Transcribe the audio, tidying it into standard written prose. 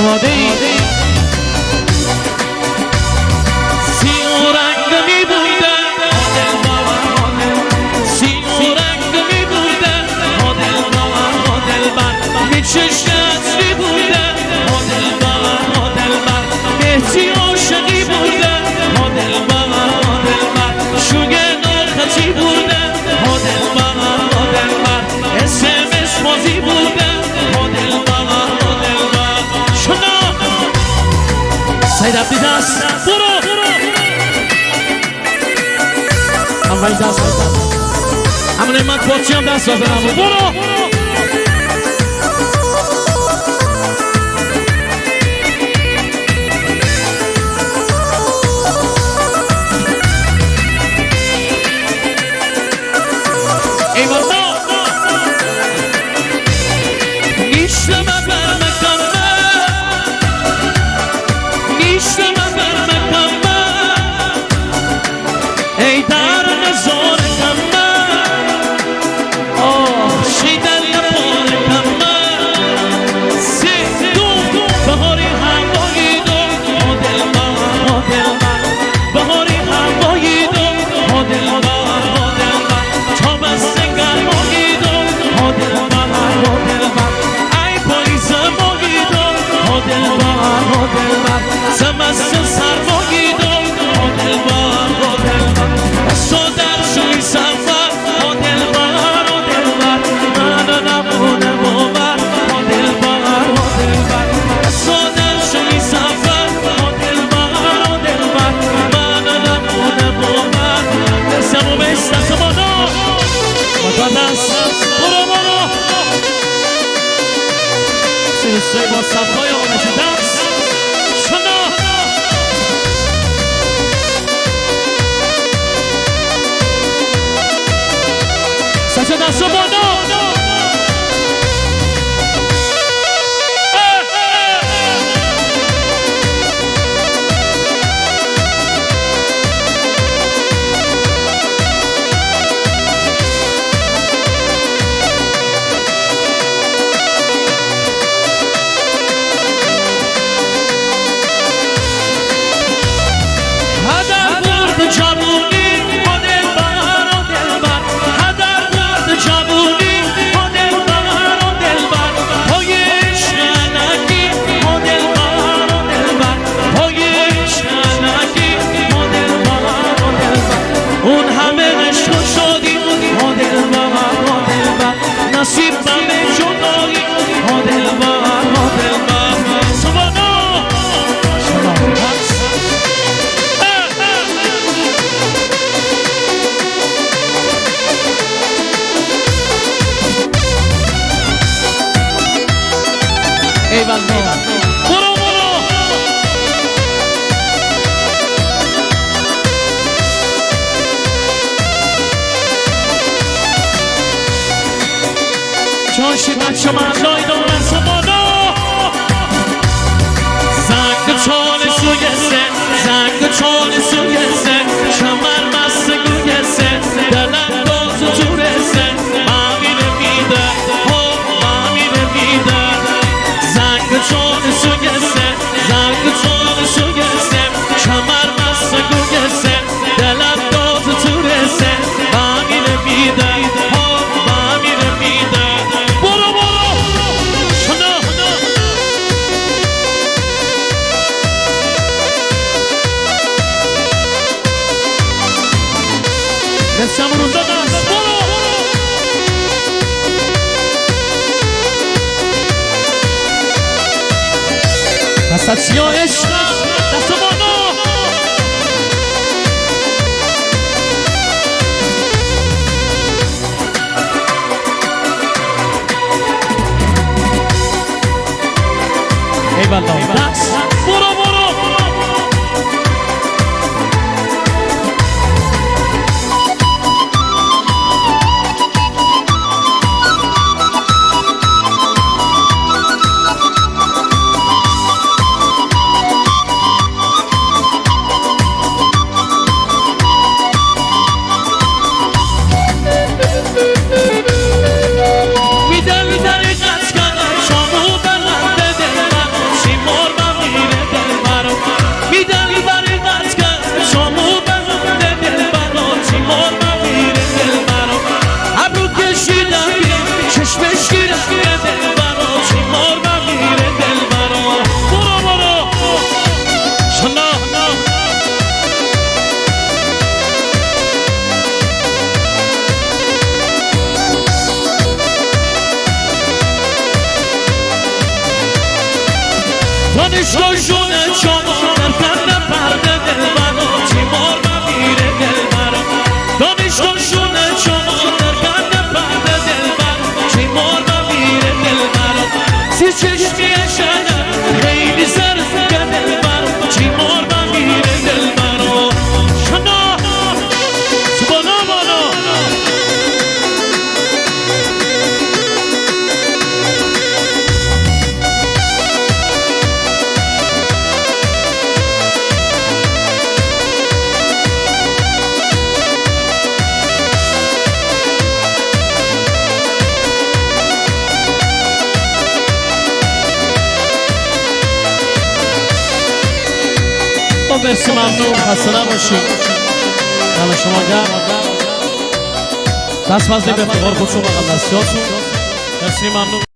آماده ای؟ سیاه رنگ می بودن سیاه رنگ می بودن می چشت می بودن مهتی عاشقی بودن شوگه ناخطی بودن اسمش بازی بودن شنا سید عبدی دست برو اول دست همون ایمت باچی هم دست بزنم برو با صفای آمدی دست شنا سچه دست بالا نصیب من جدایی چاشی بچه من لای دارم سمانا زنگ چال سوگسه زنگ چال سوگسه شمر مست گوگسه دلم باز و جورسه مامینه میده مامینه میده زنگ چال سوگسه زنگ چال سوگسه شمر مست گوگسه دلم باز و جورسه مامینه میده مامینه میده Siamo rondati a scuola. La stazione esce da Somono. E Valdova. Buono. Simon دانشگاهشونه شما در کنده پرده دل منو تیمار میره دل منو دانشگاهشونه شما در کنده پرده دل منو تیمار میره دل منو سی چشمی شده خیلی زرده دل منو تیمار میره دل منو شنا سبانا بانا مرسی ممنون خسته نباشید دم شما گرم دست بزنید به افتخار خودتون بغل دستیاتون مرسی ممنون